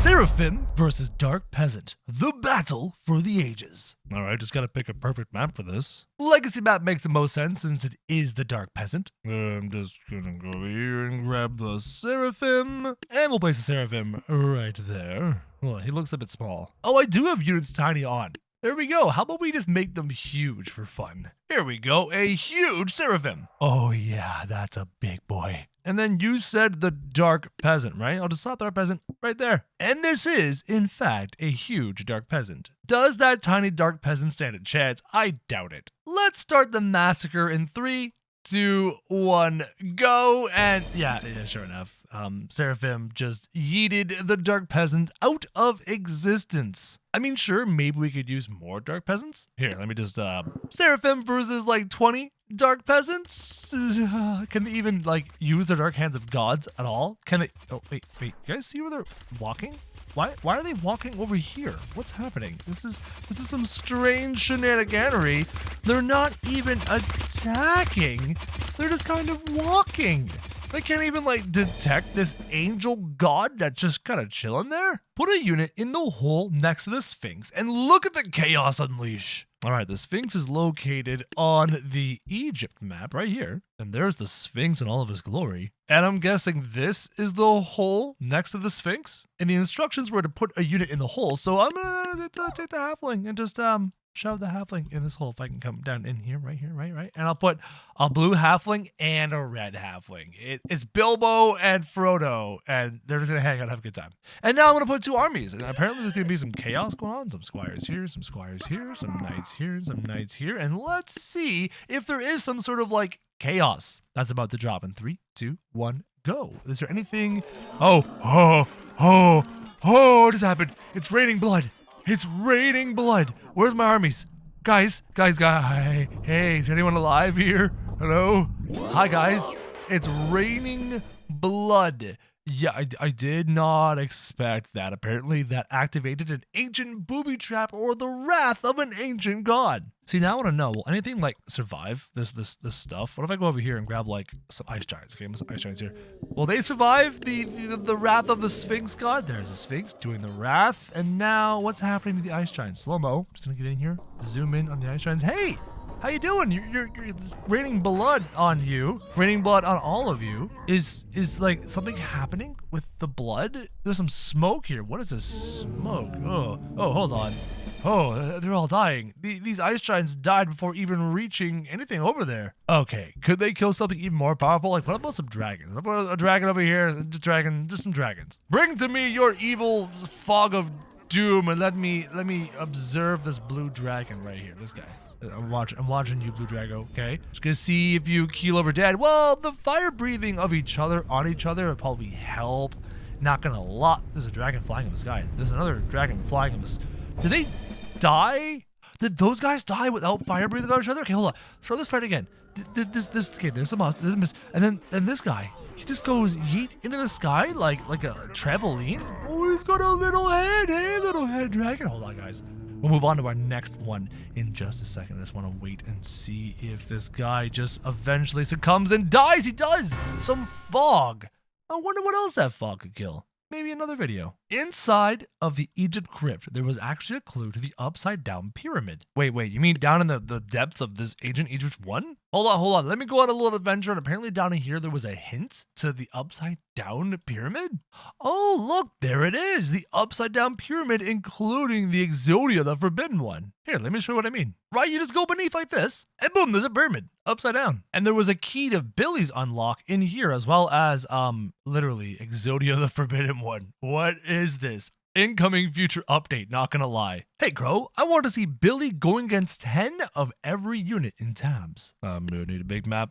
Seraphim versus Dark Peasant. The battle for the ages. Alright, just gotta pick a perfect map for this. Legacy map makes the most sense since it is the Dark Peasant. I'm just gonna go over here and grab the Seraphim. And we'll place the Seraphim right there. Well, he looks a bit small. Oh, I do have units tiny on. There we go. How about we just make them huge for fun? Here we go, a huge Seraphim. Oh yeah, that's a big boy. And then you said the Dark Peasant, right? I'll just slap the Dark Peasant right there. And this is, in fact, a huge Dark Peasant. Does that tiny Dark Peasant stand a chance? I doubt it. Let's start the massacre in 3, 2, 1, go. And yeah, sure enough. Seraphim just yeeted the Dark Peasant out of existence. I mean, sure, maybe we could use more Dark Peasants. Here, let me just, Seraphim versus like 20 Dark Peasants? Can they even, like, use their Dark Hands of Gods at all? Can they, oh, wait, you guys see where they're walking? Why are they walking over here? What's happening? This is some strange shenaniganery. They're not even attacking. They're just kind of walking. They can't even, like, detect this angel god that's just kind of chilling there. Put a unit in the hole next to the Sphinx and look at the chaos unleash. All right, the Sphinx is located on the Egypt map right here. And there's the Sphinx in all of his glory. And I'm guessing this is the hole next to the Sphinx. And the instructions were to put a unit in the hole. So I'm gonna take the halfling and just, shove the halfling in this hole if I can come down in here, right here, right. And I'll put a blue halfling and a red halfling. It's Bilbo and Frodo, and they're just gonna hang out and have a good time. And now I'm gonna put 2 armies, and apparently there's gonna be some chaos going on. Some squires here, some squires here, some knights here, some knights here, and let's see if there is some sort of like chaos that's about to drop in 3, 2, 1, go. Is there anything? Oh, what just happened? It's raining blood. It's raining blood. Where's my armies? Guys. Hey, is anyone alive here? Hello? Hi, guys. It's raining blood. Yeah, I did not expect that. Apparently, that activated an ancient booby trap or the wrath of an ancient god. See, now I want to know, will anything, like, survive this stuff? What if I go over here and grab, like, some ice giants? Okay, some ice giants here. Will they survive the wrath of the Sphinx god? There's the Sphinx doing the wrath. And now, what's happening to the ice giants? Slow-mo. Just gonna get in here, zoom in on the ice giants. Hey! How you doing? You're it's raining blood on you. Raining blood on all of you. Is like something happening with the blood? There's some smoke here. What is this smoke? Oh, hold on. Oh, they're all dying. These ice giants died before even reaching anything over there. Okay, could they kill something even more powerful? Like, what about some dragons? What about a dragon over here? Just some dragons. Bring to me your evil fog of doom and let me observe this blue dragon right here. This guy. I'm watching you, Blue Drago, okay? Just gonna see if you keel over dead. Well, the fire breathing of each other on each other would probably help. Not gonna lie. There's a dragon flying in the sky. There's another dragon flying in the sky. Did they die? Did those guys die without fire breathing on each other? Okay, hold on. Let's try this fight again. Okay, there's a miss. And then this guy, he just goes yeet into the sky like a trampoline. Oh, he's got a little head. Hey, little head dragon. Hold on, guys. We'll move on to our next one in just a second. I just want to wait and see if this guy just eventually succumbs and dies. He does! Some fog. I wonder what else that fog could kill. Maybe another video. Inside of the Egypt crypt, there was actually a clue to the upside down pyramid. Wait, you mean down in the depths of this ancient Egypt 1? Hold on. Let me go on a little adventure. And apparently down in here, there was a hint to the upside down pyramid. Oh, look, there it is. The upside down pyramid, including the Exodia, the forbidden one. Here, let me show you what I mean. Right, you just go beneath like this, and boom, there's a pyramid upside down. And there was a key to Billies unlock in here, as well as, literally, Exodia, the forbidden one. What is this? Incoming future update, not gonna lie. Hey Crow, I want to see Billy going against 10 of every unit in tabs. I'm gonna need a big map.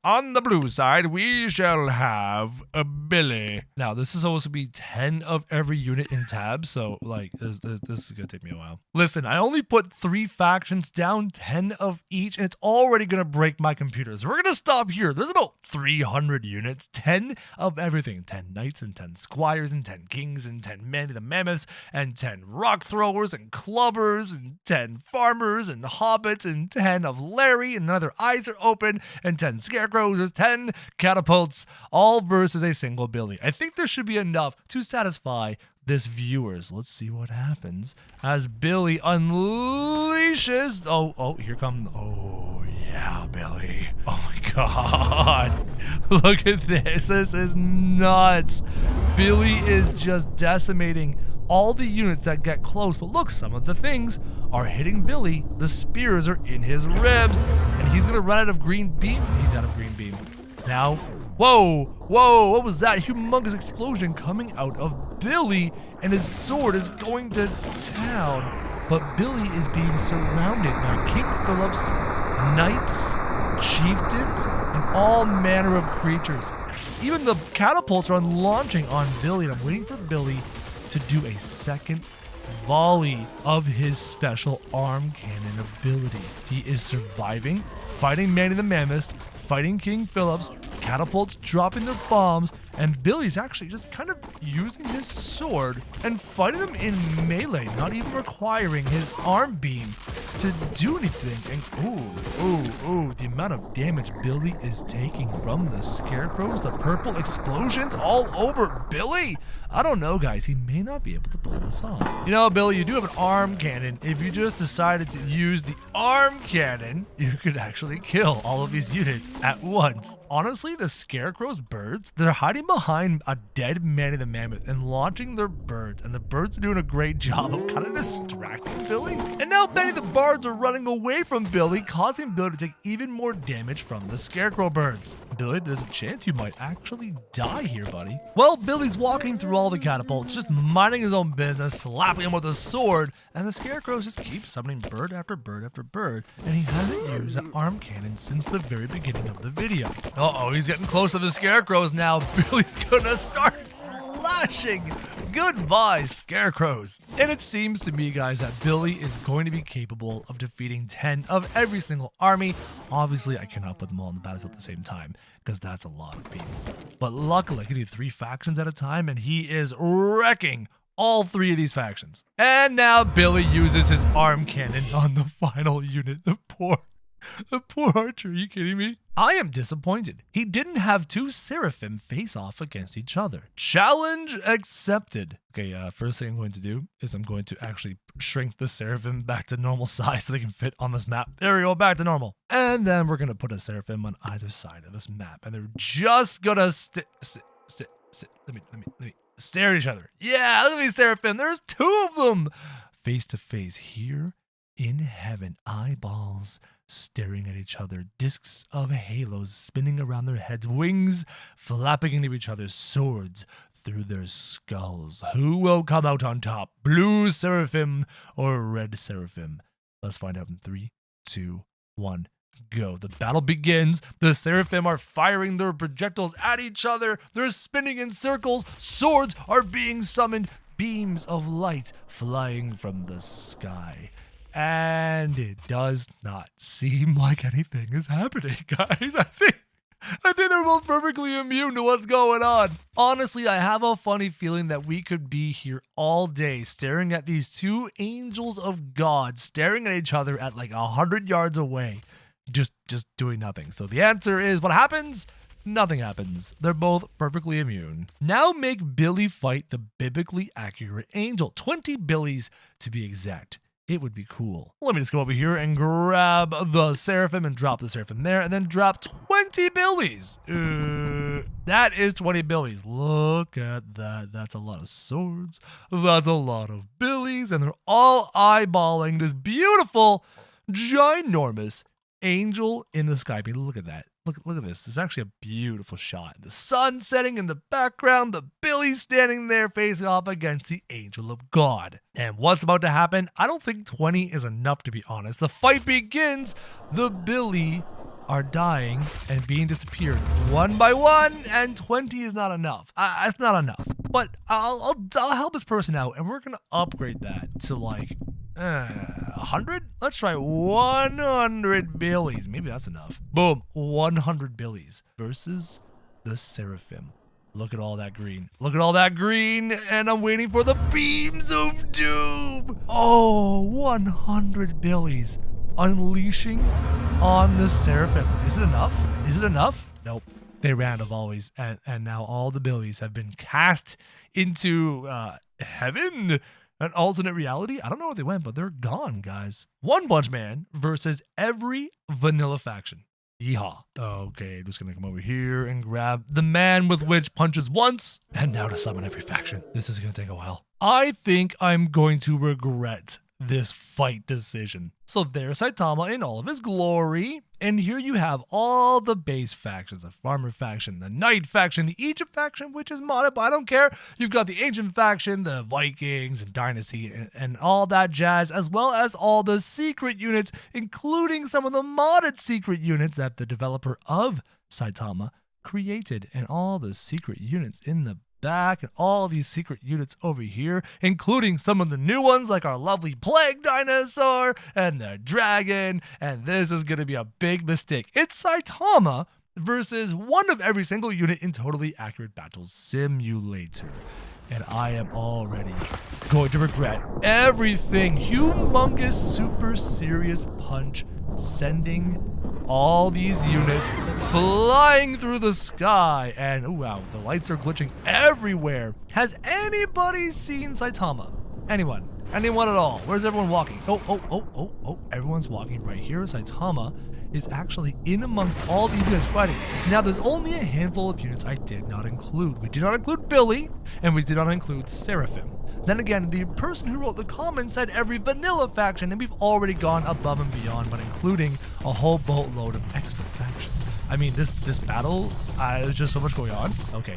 On the blue side, we shall have a Billy. Now, this is supposed to be 10 of every unit in tabs, so, like, this is gonna take me a while. Listen, I only put 3 factions down, 10 of each, and it's already gonna break my computer. So we're gonna stop here. There's about 300 units, 10 of everything. 10 knights and 10 squires and 10 kings and 10 men, the mammoths, and 10 rock rock throwers and clubbers and 10 farmers and hobbits and 10 of Larry and another eyes are open and 10 scarecrows. There's 10 catapults, all versus a single Billy. I think there should be enough to satisfy this viewers. Let's see what happens as Billy unleashes. Oh, here come. Oh, yeah, Billy. Oh my God. Look at this. This is nuts. Billy is just decimating all the units that get close. But look, some of the things are hitting Billy. The spears are in his ribs, and he's going to run out of green beam. He's out of green beam. Now, whoa, what was that? Humongous explosion coming out of Billy, and his sword is going to town. But Billy is being surrounded by King Philip's knights, chieftains, and all manner of creatures. Even the catapults are launching on Billy, and I'm waiting for Billy to do a second volley of his special arm cannon ability. He is surviving, fighting Manny the Mammoth, fighting King Philip's, catapults dropping their bombs, and Billy's actually just kind of using his sword and fighting them in melee, not even requiring his arm beam to do anything. And the amount of damage Billy is taking from the scarecrows, the purple explosions all over Billy. I don't know, guys. He may not be able to pull this off. You know, Billy, you do have an arm cannon. If you just decided to use the arm cannon, you could actually kill all of these units at once. Honestly, the scarecrow's birds, they're hiding behind a dead Manny the Mammoth and launching their birds, and the birds are doing a great job of kind of distracting Billy. And now Benny the Bards are running away from Billy, causing Billy to take even more damage from the scarecrow birds. Billy, there's a chance you might actually die here, buddy. Well, Billy's walking through all the catapults, just minding his own business, slapping him with a sword, and the scarecrows just keep summoning bird after bird after bird, and he hasn't used an arm cannon since the very beginning of the video. Uh-oh, he's getting close to the scarecrows now. Billy's gonna start slashing. Goodbye, scarecrows. And it seems to me, guys, that Billy is going to be capable of defeating 10 of every single army. Obviously, I cannot put them all on the battlefield at the same time, because that's a lot of people. But luckily, I can do 3 factions at a time, and he is wrecking all 3 of these factions. And now Billy uses his arm cannon on the final unit. The poor archer, are you kidding me? I am disappointed. He didn't have 2 Seraphim face off against each other. Challenge accepted. Okay, first thing I'm going to do is I'm going to actually shrink the Seraphim back to normal size so they can fit on this map. There we go, back to normal. And then we're going to put a Seraphim on either side of this map, and they're just gonna let me stare at each other. Yeah, look at these Seraphim. There's 2 of them face to face here in heaven. Eyeballs staring at each other, discs of halos spinning around their heads, wings flapping into each other's swords through their skulls. Who will come out on top? Blue Seraphim or red Seraphim? Let's find out in 3, 2, 1. Go. The battle begins. The Seraphim are firing their projectiles at each other. They're spinning in circles. Swords are being summoned. Beams of light flying from the sky. And it does not seem like anything is happening, guys. I think they're both perfectly immune to what's going on. Honestly, I have a funny feeling that we could be here all day staring at these 2 angels of God staring at each other at like 100 yards away, just doing nothing. So the answer is, what happens? Nothing happens. They're both perfectly immune. Now make Billy fight the biblically accurate angel. 20 Billies to be exact. It would be cool. Let me just go over here and grab the Seraphim and drop the Seraphim there, and then drop 20 Billies. That is 20 Billies. Look at that. That's a lot of swords. That's a lot of Billies, and they're all eyeballing this beautiful, ginormous angel in the sky. I mean, look at that. Look at this. This is actually a beautiful shot. The sun setting in the background, the Billy standing there facing off against the angel of God. And what's about to happen? I don't think 20 is enough, to be honest. The fight begins. The Billy are dying and being disappeared one by one, and 20 is not enough. It's not enough. But I'll help this person out, and we're gonna upgrade that to like 100? Let's try 100 Billies. Maybe that's enough. Boom. 100 Billies versus the Seraphim. Look at all that green. Look at all that green, and I'm waiting for the beams of doom. Oh, 100 Billies unleashing on the Seraphim. Is it enough? Is it enough? Nope. They ran out of always, and now all the Billies have been cast into heaven, an alternate reality. I don't know where they went, but they're gone, guys. One Punch Man versus every vanilla faction. Yeehaw. Okay, I'm just gonna come over here and grab the man with which punches once, and now to summon every faction. This is gonna take a while. I think I'm going to regret this fight decision. So there's Saitama in all of his glory, and here you have all the base factions, the Farmer faction, the Knight faction, the Egypt faction, which is modded, but I don't care. You've got the Ancient faction, the Vikings and Dynasty, and all that jazz, as well as all the secret units, including some of the modded secret units that the developer of Saitama created, and all the secret units in the back, and all these secret units over here, including some of the new ones like our lovely plague dinosaur and the dragon. And this is gonna be a big mistake. It's Saitama versus one of every single unit in Totally Accurate Battle Simulator, and I am already going to regret everything. Humongous, super serious punch, sending all these units flying through the sky, and oh wow, the lights are glitching everywhere. Has anybody seen Saitama? Anyone? Anyone at all? Where's everyone walking? Oh, everyone's walking right here. Saitama is actually in amongst all these units fighting. Now, there's only a handful of units I did not include. We did not include Billy, and we did not include Seraphim. Then again, the person who wrote the comment said every vanilla faction, and we've already gone above and beyond, but including a whole boatload of extra factions. I mean, this battle, there's just so much going on. Okay,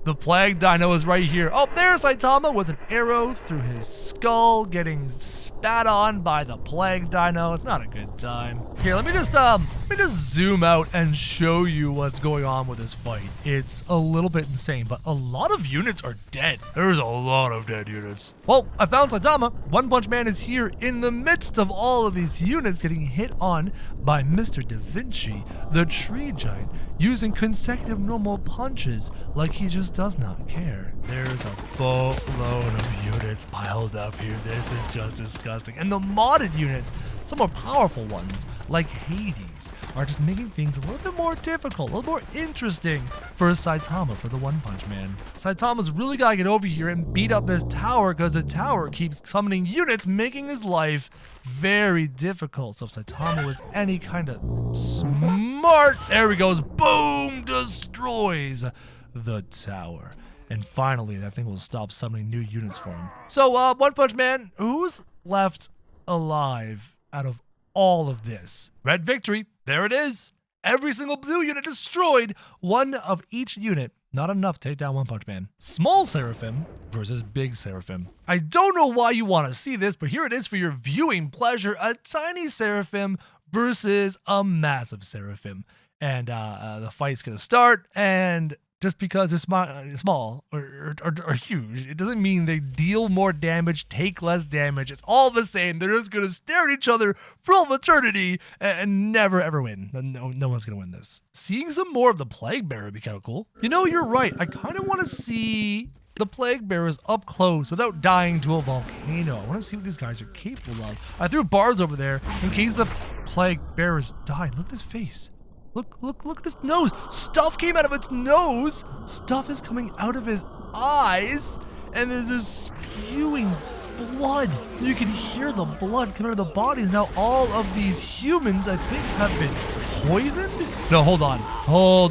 the Plague Dino is right here. Oh, there's Saitama with an arrow through his skull, getting spat on by the Plague Dino. It's not a good time. Here, let me just zoom out and show you what's going on with this fight. It's a little bit insane, but a lot of units are dead. There's a lot of dead units. Well, I found Saitama. One Punch Man is here in the midst of all of these units getting hit on by Mr. Da Vinci, the tree giant, using consecutive normal punches like he just does not care. There's a boatload of units piled up here. This is just disgusting. And the modded units, some more powerful ones like Hades, are just making things a little bit more difficult, a little more interesting for Saitama, for the One Punch Man. Saitama's really gotta get over here and beat up this tower, because the tower keeps summoning units, making his life very difficult. So if Saitama was any kind of smart, there he goes, boom, destroys the tower. And finally, that thing will stop summoning new units for him. So, One Punch Man, who's left alive out of all of this? Red victory, there it is. Every single blue unit destroyed, one of each unit. Not enough to take down One Punch Man. Small Seraphim versus Big Seraphim. I don't know why you want to see this, but here it is for your viewing pleasure. A tiny Seraphim versus a massive Seraphim. And the fight's going to start, and just because it's small or huge, it doesn't mean they deal more damage, take less damage. It's all the same. They're just going to stare at each other for all of eternity and never ever win. No one's going to win this. Seeing some more of the Plague Bearer would be kind of cool. You know, you're right. I kind of want to see the Plague Bearers up close without dying to a volcano. I want to see what these guys are capable of. I threw bars over there in case the Plague Bearers die. Look at his face. Look at his nose. Stuff came out of its nose. Stuff is coming out of his eyes. And there's this spewing blood. You can hear the blood coming out of the bodies. Now all of these humans, I think, have been poisoned? No, hold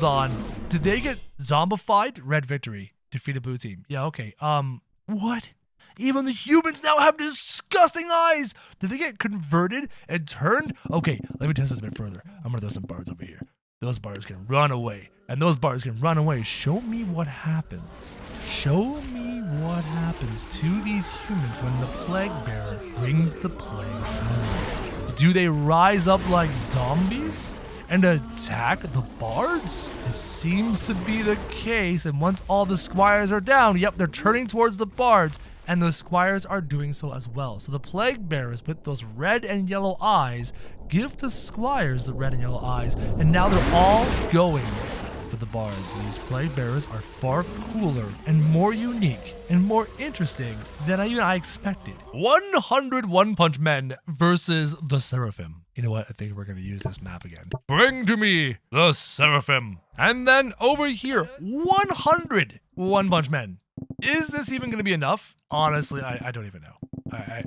on. Did they get zombified? Red victory. Defeated blue team. Yeah, okay. What? Even the humans now have disgusting eyes. Did they get converted and turned? Okay, let me test this a bit further. I'm gonna throw some bars over here. Those bars can run away, and those bars can run away. Show me what happens. Show me what happens to these humans when the Plague Bearer brings the plague home. Do they rise up like zombies and attack the bards? It seems to be the case, and once all the squires are down, yep, they're turning towards the bards. And the squires are doing so as well. So the Plague Bearers with those red and yellow eyes give the squires the red and yellow eyes. And now they're all going for the bards. These plague bearers are far cooler and more unique and more interesting than I expected. 100 One-Punch Men versus the Seraphim. You know what? I think we're going to use this map again. Bring to me the Seraphim. And then over here, 100 One-Punch Men. Is this even going to be enough? Honestly, I don't even know.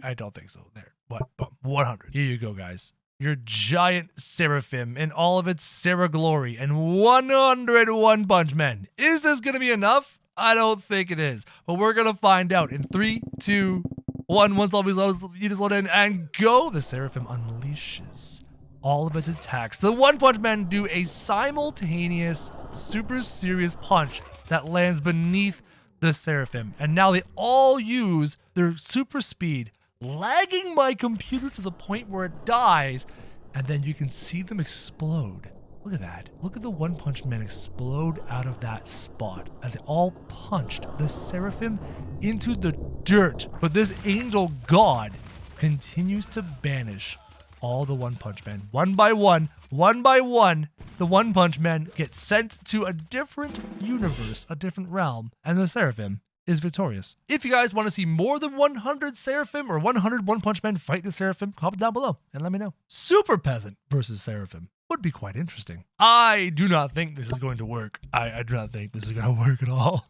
I don't think so. There. What? 100. Here you go, guys. Your giant Seraphim in all of its Sera glory and 100 One-Punch Men. Is this going to be enough? I don't think it is. But we're going to find out in 3, 2, 1. Once all these units load in and go, the Seraphim unleashes all of its attacks. The One-Punch Men do a simultaneous, super serious punch that lands beneath the Seraphim. And now they all use their super speed, lagging my computer to the point where it dies, and then you can see them explode. Look at that. Look at the One-Punch Men explode out of that spot as they all punched the Seraphim into the dirt. But this angel god continues to banish all the One-Punch Men. One by one, the One-Punch Men get sent to a different universe, a different realm, and the Seraphim is victorious. If you guys want to see more than 100 Seraphim or 100 One-Punch Men fight the Seraphim, comment down below and let me know. Super Peasant versus Seraphim would be quite interesting. I do not think this is going to work. I do not think this is going to work at all.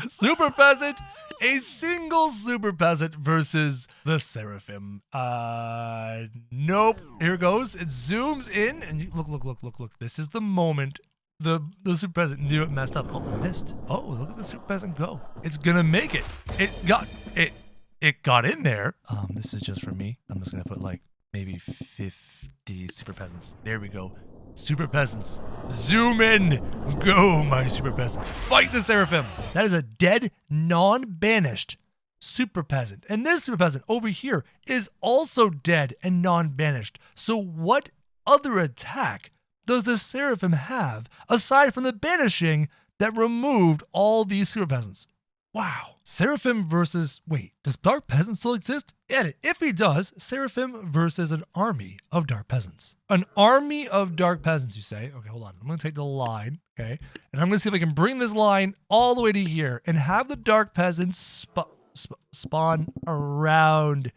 Super Peasant, a single Super Peasant versus the Seraphim. Nope. Here it goes. It zooms in and you, look. This is the moment the Super Peasant knew it messed up. Oh, it missed. Oh, look at the Super Peasant go. It's gonna make it. It got in there. This is just for me. I'm just gonna put like maybe 50 Super Peasants. There we go. Super Peasants. Zoom in. Go, my Super Peasants. Fight the Seraphim. That is a dead, non-banished Super Peasant. And this Super Peasant over here is also dead and non-banished. So what other attack does the Seraphim have aside from the banishing that removed all these Super Peasants? Wow. Seraphim versus... Wait, does Dark Peasant still exist? Edit. If he does, Seraphim versus an army of Dark Peasants. An army of Dark Peasants, you say? Okay, hold on. I'm going to take the line, okay? And I'm going to see if I can bring this line all the way to here and have the Dark Peasants spawn around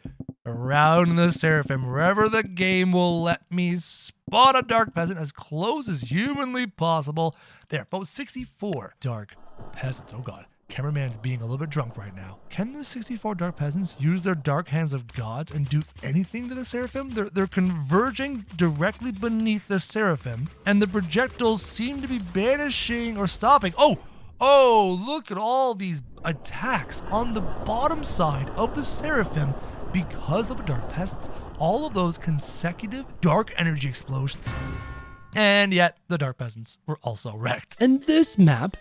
the Seraphim. Wherever the game will let me spot a Dark Peasant as close as humanly possible. There, about 64 Dark Peasants. Oh god. Cameraman's being a little bit drunk right now. Can the 64 Dark Peasants use their Dark Hands of Gods and do anything to the Seraphim? They're converging directly beneath the Seraphim, and the projectiles seem to be banishing or stopping. Oh, look at all these attacks on the bottom side of the Seraphim because of Dark Peasants. All of those consecutive dark energy explosions. And yet, the Dark Peasants were also wrecked. And this map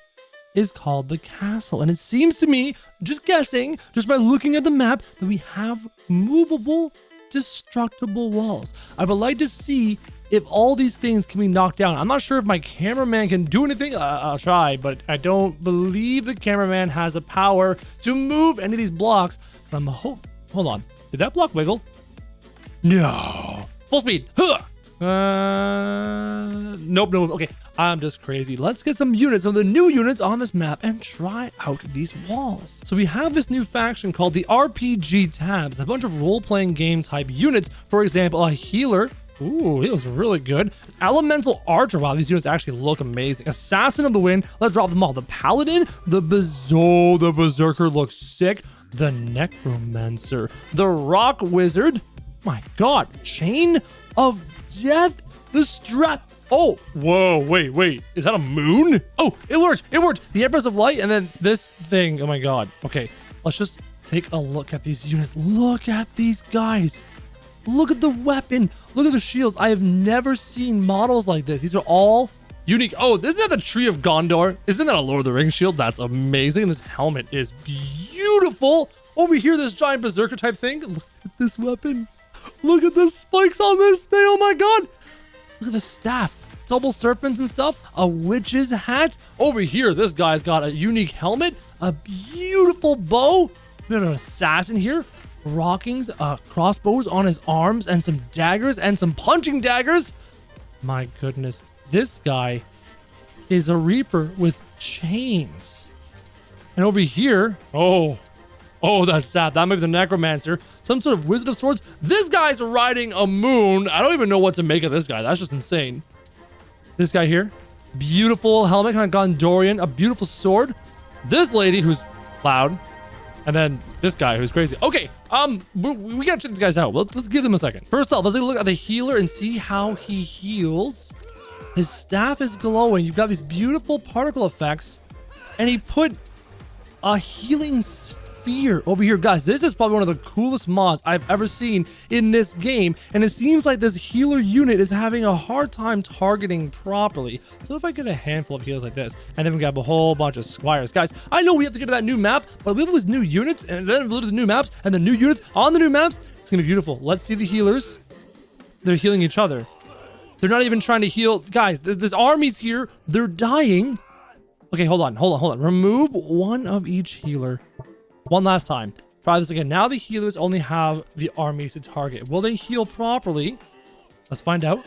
is called the castle. And it seems to me, just guessing, just by looking at the map, that we have movable, destructible walls. I would like to see if all these things can be knocked down. I'm not sure if my cameraman can do anything. I'll try, but I don't believe the cameraman has the power to move any of these blocks. But I'm hold on. Did that block wiggle? No. Full speed. Nope. Okay, I'm just crazy. Let's get some units, some of the new units on this map, and try out these walls. So we have this new faction called the RPG Tabs, a bunch of role-playing game type units. For example, a healer. Ooh, he looks really good. Elemental Archer. Wow, these units actually look amazing. Assassin of the Wind. Let's drop them all. The Paladin. The Berserker looks sick. The Necromancer. The Rock Wizard. My god. Chain of Death. The Strat. Oh, whoa, wait. Is that a moon? Oh, it worked. The Empress of Light, and then this thing. Oh my god. Okay, let's just take a look at these units. Look at these guys. Look at the weapon. Look at the shields. I have never seen models like this. These are all unique. Oh, isn't that the Tree of Gondor? Isn't that a Lord of the Rings shield? That's amazing. This helmet is beautiful. Over here, this giant berserker type thing. Look at this weapon. Look at the spikes on this thing. Oh my god. Look at the staff. Double serpents and stuff. A witch's hat. Over here, this guy's got a unique helmet. A beautiful bow. We got an assassin here. Rockings, crossbows on his arms, and some daggers and some punching daggers. My goodness, this guy is a Reaper with chains. And over here, oh, that's sad. That might be the Necromancer. Some sort of Wizard of Swords. This guy's riding a moon. I don't even know what to make of this guy. That's just insane. This guy here, beautiful helmet, kind of Gondorian, a beautiful sword. This lady who's loud. And then this guy who's crazy. Okay, we gotta check these guys out. Let's give them a second. First off, let's take a look at the healer and see how he heals. His staff is glowing. You've got these beautiful particle effects. And he put a healing sphere over here. Guys, this is probably one of the coolest mods I've ever seen in this game. And it seems like this healer unit is having a hard time targeting properly. So if I get a handful of healers like this, and then we got a whole bunch of squires. Guys, I know we have to get to that new map, but we have those new units, and then we look at the new maps, and the new units on the new maps. It's gonna be beautiful. Let's see the healers. They're healing each other. They're not even trying to heal. Guys, this army's here. They're dying. Okay, hold on. Remove one of each healer. One last time. Try this again. Now the healers only have the armies to target. Will they heal properly? Let's find out.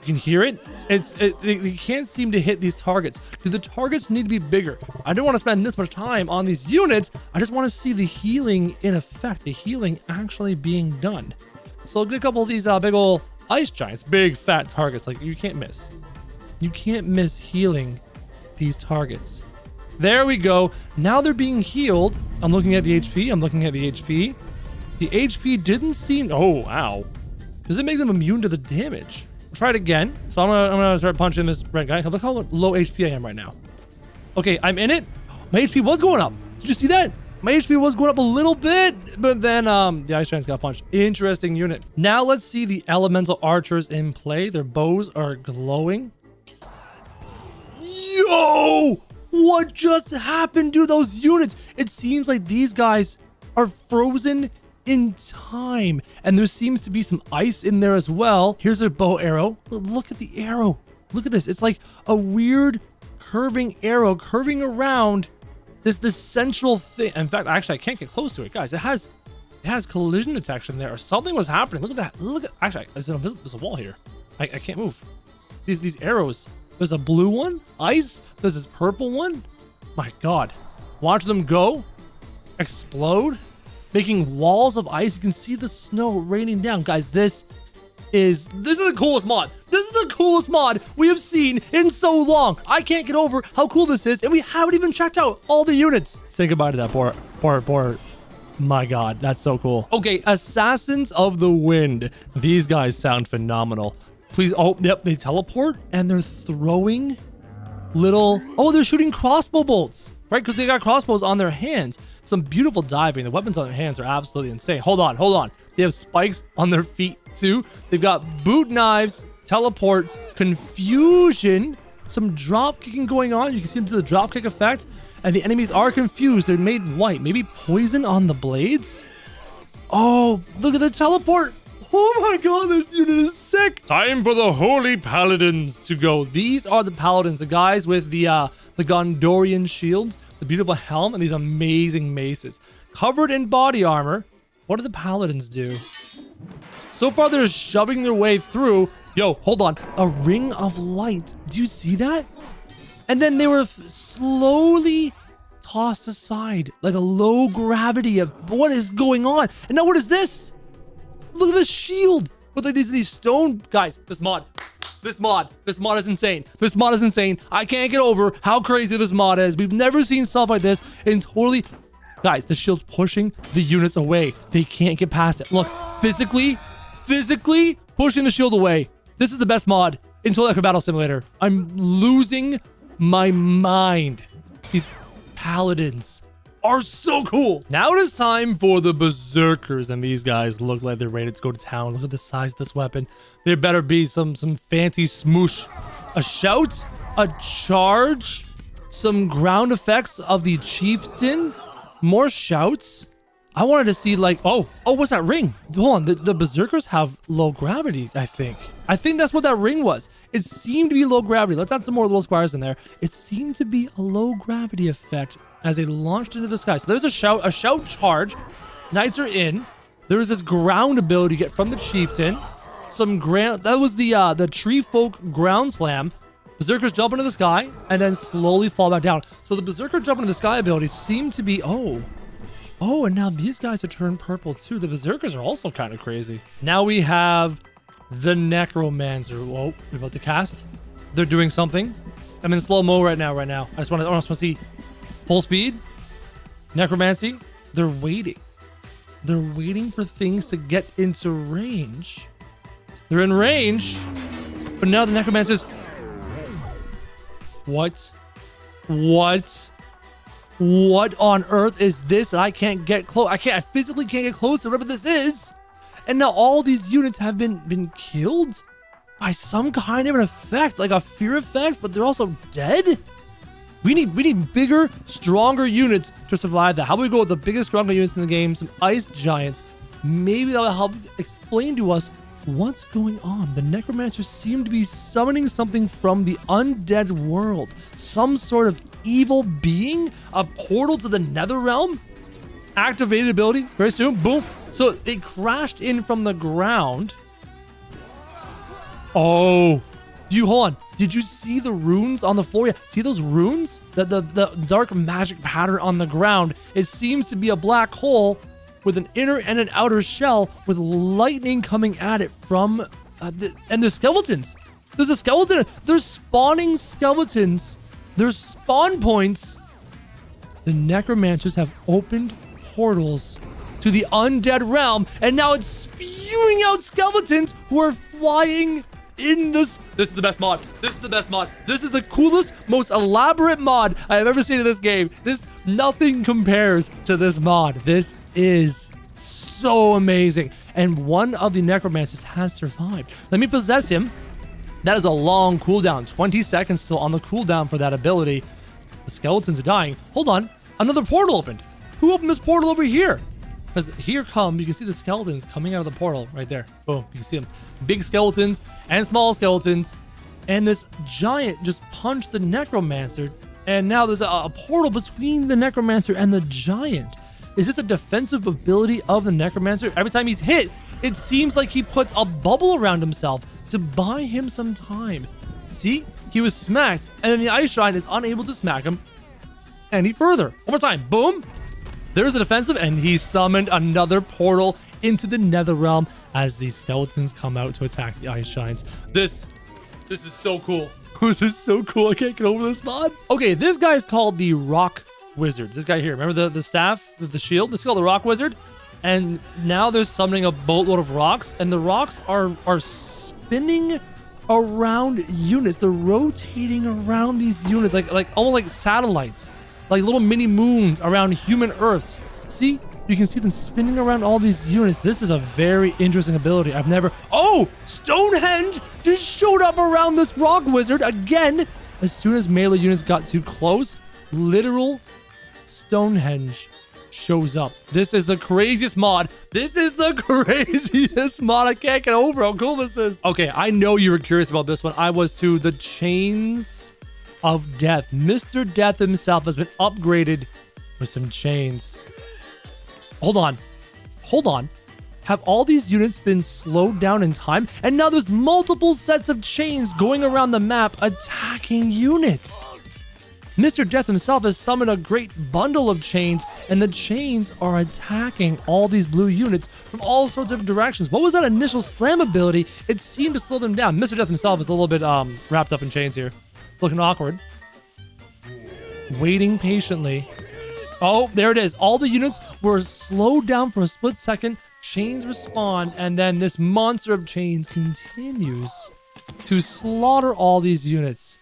You can hear it. They can't seem to hit these targets. Do the targets need to be bigger? I don't want to spend this much time on these units. I just want to see the healing in effect. The healing actually being done. So get a couple of these big old ice giants. Big fat targets. Like, you can't miss. You can't miss healing these targets. There we go. Now they're being healed. I'm looking at the HP. The HP didn't seem... Oh, wow. Does it make them immune to the damage? Try it again. So I'm gonna start punching this red guy. Look how low HP I am right now. Okay, I'm in it. My HP was going up. Did you see that? My HP was going up a little bit, but then the ice giants got punched. Interesting unit. Now let's see the elemental archers in play. Their bows are glowing. Yo! What just happened to those units? It seems like these guys are frozen in time, and there seems to be some ice in there as well. Here's a bow arrow. Look at the arrow. Look at this. It's like a weird curving arrow curving around this central thing. In fact, actually, I can't get close to it, guys. It has collision detection there, or something was happening. Look at that. Look at, actually, there's a wall here. I can't move. These arrows. There's a blue one, ice. There's this purple one. My God. Watch them go, explode, making walls of ice. You can see the snow raining down. Guys, this is the coolest mod. This is the coolest mod we have seen in so long. I can't get over how cool this is, and we haven't even checked out all the units. Say goodbye to that poor. My God, that's so cool. Okay, Assassins of the Wind. These guys sound phenomenal. Please, oh, yep, they teleport and they're throwing little, oh, they're shooting crossbow bolts, right? Because they got crossbows on their hands. Some beautiful diving. The weapons on their hands are absolutely insane. Hold on. They have spikes on their feet too. They've got boot knives, teleport, confusion, some drop kicking going on. You can see them do the drop kick effect, and the enemies are confused. They're made white. Maybe poison on the blades? Oh, look at the teleport. Oh my God, this unit is sick. Time for the Holy Paladins to go. These are the Paladins, the guys with the Gondorian shields, the beautiful helm, and these amazing maces. Covered in body armor. What do the Paladins do? So far, they're shoving their way through. Yo, hold on. A ring of light. Do you see that? And then they were slowly tossed aside like a low gravity of what is going on. And now what is this? Look at this shield with like these stone guys. This mod is insane. This mod is insane. I can't get over how crazy this mod is. We've never seen stuff like this. And totally, guys, the shield's pushing the units away. They can't get past it. Look, physically pushing the shield away. This is the best mod in Total Echo Battle Simulator. I'm losing my mind. These Paladins are so cool. Now it is time for the Berserkers, and these guys look like they're ready to go to town. Look at the size of this weapon. There better be some fancy smoosh. A shout, a charge, some ground effects of the chieftain, more shouts. I wanted to see like, oh, what's that ring? Hold on, the Berserkers have low gravity, I think. I think that's what that ring was. It seemed to be low gravity. Let's add some more little squires in there. It seemed to be a low gravity effect as they launched into the sky. So there's a shout charge. Knights are in. There's this ground ability you get from the chieftain. Some ground, that was the tree folk ground slam. Berserkers jump into the sky and then slowly fall back down. So the Berserker jump into the sky abilities seem to be, oh, and now these guys are turned purple too. The Berserkers are also kind of crazy. Now we have the Necromancer. Whoa, they're about to cast. They're doing something. I'm in slow-mo right now. I just want to see full speed. Necromancy. They're waiting. They're waiting for things to get into range. They're in range, but now the Necromancer's... What on earth is this that I can't get close? I physically can't get close to whatever this is. And now all these units have been killed by some kind of an effect, like a fear effect, but they're also dead. We need bigger, stronger units to survive that. How about we go with the biggest, stronger units in the game, some ice giants. Maybe that'll help explain to us what's going on. The Necromancers seem to be summoning something from the undead world. Some sort of evil being? A portal to the nether realm? Activated ability very soon. Boom. So it crashed in from the ground. Oh. Hold on. Did you see the runes on the floor? Yeah. See those runes? The dark magic pattern on the ground. It seems to be a black hole with an inner and an outer shell with lightning coming at it from... and there's skeletons. There's a skeleton. There's spawning skeletons. There's spawn points. The Necromancers have opened portals to the undead realm, and now it's spewing out skeletons who are flying in this. This is the best mod. This is the best mod. This is the coolest, most elaborate mod I have ever seen in this game. Nothing compares to this mod. This is so amazing. And one of the Necromancers has survived. Let me possess him. That is a long cooldown. 20 seconds still on the cooldown for that ability. The skeletons are dying. Hold on. Another portal opened. Who opened this portal over here? Because here you can see the skeletons coming out of the portal right there. Boom. You can see them. Big skeletons and small skeletons. And this giant just punched the Necromancer. And now there's a portal between the Necromancer and the giant. Is this a defensive ability of the Necromancer? Every time he's hit, it seems like he puts a bubble around himself to buy him some time. See? He was smacked, and then the Ice Giant is unable to smack him any further. One more time. Boom. There's a defensive, and he summoned another portal into the Nether Realm as these skeletons come out to attack the Ice Giants. This is so cool. This is so cool. I can't get over this mod. Okay, this guy is called the Rock Wizard. This guy here. Remember the staff, the shield? This is called the Rock Wizard. And now they're summoning a boatload of rocks, and the rocks are spinning around units. They're rotating around these units like almost like satellites, like little mini moons around human Earths. See? You can see them spinning around all these units. This is a very interesting ability. I've never... Oh! Stonehenge just showed up around this Rock Wizard again. As soon as melee units got too close, literal Stonehenge shows up. This is the craziest mod. This is the craziest mod. I can't get over how cool this is. Okay, I know you were curious about this one. I was too. The Chains of Death. Mr. Death himself has been upgraded with some chains. Hold on. Have all these units been slowed down in time? And now there's multiple sets of chains going around the map attacking units. Mr. Death himself has summoned a great bundle of chains, and the chains are attacking all these blue units from all sorts of directions. What was that initial slam ability? It seemed to slow them down. Mr. Death himself is a little bit wrapped up in chains here. Looking awkward. Waiting patiently. Oh, there it is. All the units were slowed down for a split second. Chains respawn, and then this monster of chains continues to slaughter all these units.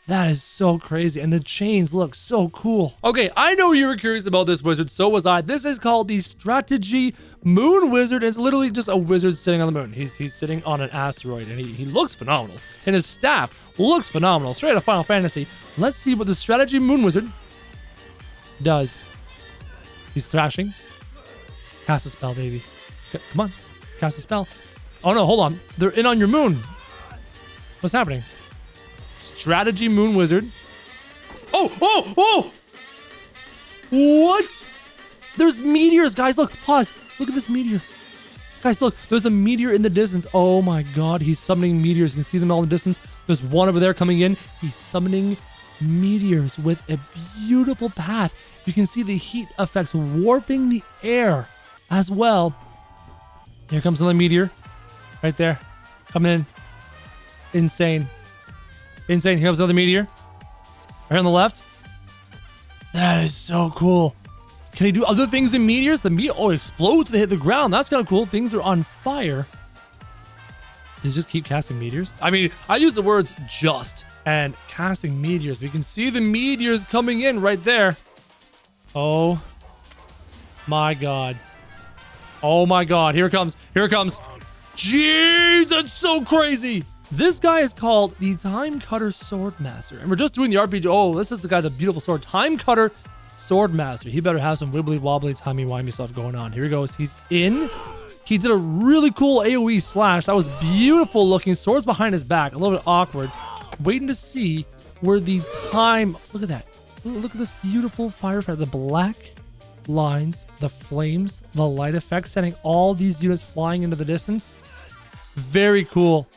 That is so crazy, and the chains look so cool. Okay, I know you were curious about this wizard, so was I. This is called the Strategy Moon Wizard. It's literally just a wizard sitting on the moon. He's sitting on an asteroid, and he looks phenomenal. And his staff looks phenomenal, straight out of Final Fantasy. Let's see what the Strategy Moon Wizard does. He's thrashing. Cast a spell, baby. Come on, cast a spell. Oh no, hold on. They're in on your moon. What's happening? Strategy Moon Wizard. Oh! What? There's meteors, guys. Look, pause. Look at this meteor. Guys, look, there's a meteor in the distance. Oh my God, he's summoning meteors. You can see them all in the distance. There's one over there coming in. He's summoning meteors with a beautiful path. You can see the heat effects warping the air as well. Here comes another meteor right there, coming in. Insane. Insane. Here comes another meteor right on the left. That is so cool. Can he do other things than meteors? The meteor, oh, it explodes when they hit the ground. That's kind of cool. Things are on fire. Does he just keep casting meteors? I mean, I use the words just and casting meteors. We can see the meteors coming in right there. Oh my God. Oh my God. Here it comes. Here it comes. Jeez, that's so crazy. This guy is called the Time Cutter Sword Master. And we're just doing the RPG. Oh, this is the guy with the beautiful sword. Time Cutter Sword Master. He better have some wibbly wobbly timey-wimey stuff going on. Here he goes. He's in. He did a really cool AoE slash. That was beautiful looking. Swords behind his back. A little bit awkward. Waiting to see where the time... Look at that. Look at this beautiful firefighter. The black lines, the flames, the light effects, sending all these units flying into the distance. Very cool.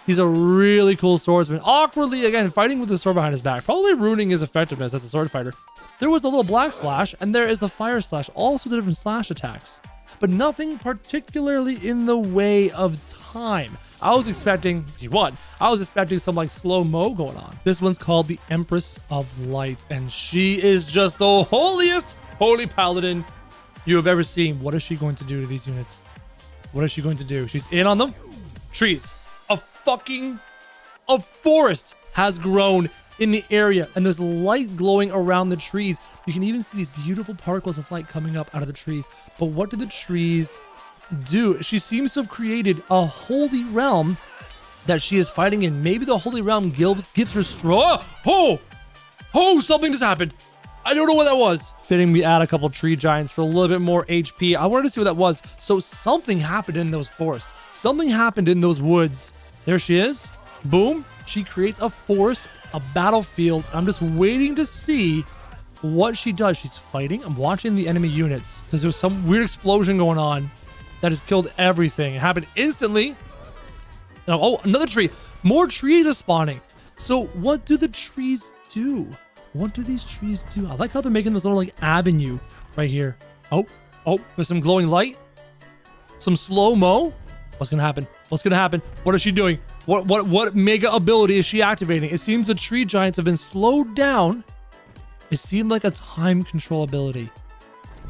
He's a really cool swordsman. Awkwardly, again, fighting with the sword behind his back. Probably ruining his effectiveness as a sword fighter. There was the little black slash, and there is the fire slash. Also the different slash attacks. But nothing particularly in the way of time. I was expecting, he won. I was expecting some like slow-mo going on. This one's called the Empress of Light, and she is just the holiest holy paladin you have ever seen. What is she going to do to these units? What is she going to do? She's in on them. Trees. A forest has grown in the area, and there's light glowing around the trees. You can even see these beautiful particles of light coming up out of the trees. But what do the trees do? She seems to have created a holy realm that she is fighting in. Maybe the holy realm gives her strong. Oh, something just happened. I don't know what that was. Fitting we add a couple tree giants for a little bit more HP. I wanted to see what that was. So something happened in those forests. Something happened in those woods. There she is. Boom. She creates a forest, a battlefield. I'm just waiting to see what she does. She's fighting. I'm watching the enemy units because there was some weird explosion going on that has killed everything. It happened instantly. Oh, another tree. More trees are spawning. So what do the trees do? What do these trees do? I like how they're making this little like avenue right here. Oh, there's some glowing light. Some slow-mo. What's gonna happen? What's gonna happen? What is she doing? What mega ability is she activating? It seems the tree giants have been slowed down. It seemed like a time control ability.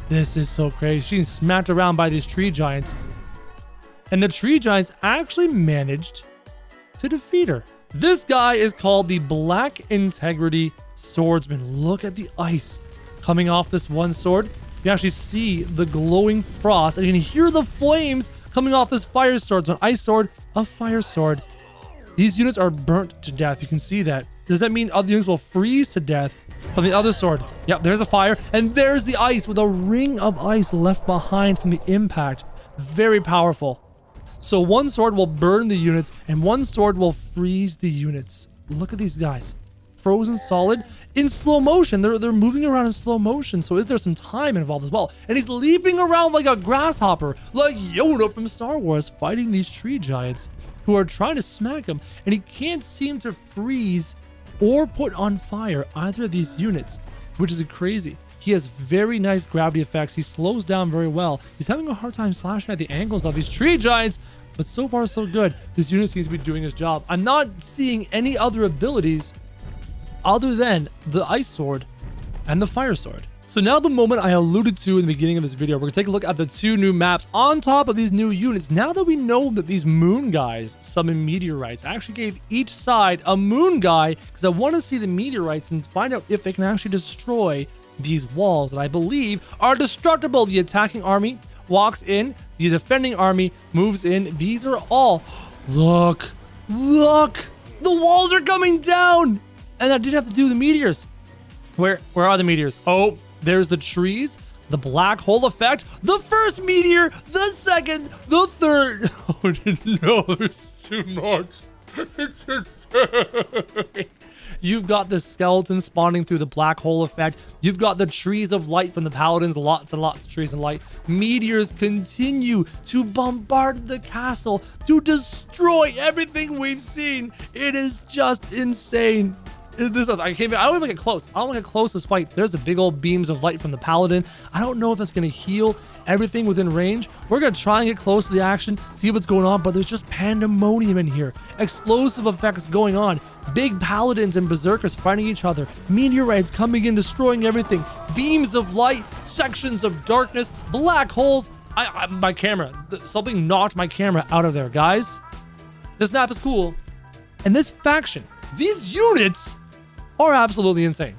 This is so crazy. She's smacked around by these tree giants. And the tree giants actually managed to defeat her. This guy is called the Black Integrity Swordsman. Look at the ice coming off this one sword. You can actually see the glowing frost, and you can hear the flames coming off this fire sword. So an ice sword, a fire sword. These units are burnt to death. You can see that. Does that mean other units will freeze to death from the other sword? Yep, there's a fire, and there's the ice with a ring of ice left behind from the impact. Very powerful. So one sword will burn the units, and one sword will freeze the units. Look at these guys. Frozen solid in slow motion. They're moving around in slow motion. So is there some time involved as well? And he's leaping around like a grasshopper, like Yoda from Star Wars, fighting these tree giants who are trying to smack him. And he can't seem to freeze or put on fire either of these units, which is crazy. He has very nice gravity effects. He slows down very well. He's having a hard time slashing at the angles of these tree giants, but so far so good. This unit seems to be doing his job. I'm not seeing any other abilities other than the ice sword and the fire sword. So now the moment I alluded to in the beginning of this video, we're gonna take a look at the two new maps on top of these new units. Now that we know that these moon guys summon meteorites, I actually gave each side a moon guy because I want to see the meteorites and find out if they can actually destroy these walls that I believe are destructible. The attacking army walks in, the defending army moves in. These are all, look, the walls are coming down. And I did have to do the meteors. Where are the meteors? Oh, there's the trees, the black hole effect, the first meteor, the second, the third. Oh no, there's too much. It's insane. You've got the skeletons spawning through the black hole effect. You've got the trees of light from the paladins, lots and lots of trees of light. Meteors continue to bombard the castle, to destroy everything we've seen. It is just insane. I don't even get close. I don't want to get close to this fight. There's the big old beams of light from the paladin. I don't know if it's going to heal everything within range. We're going to try and get close to the action, see what's going on, but there's just pandemonium in here. Explosive effects going on. Big paladins and berserkers fighting each other. Meteorites coming in, destroying everything. Beams of light, sections of darkness, black holes. My camera, something knocked my camera out of there, guys. This map is cool. And this faction, these units are absolutely insane.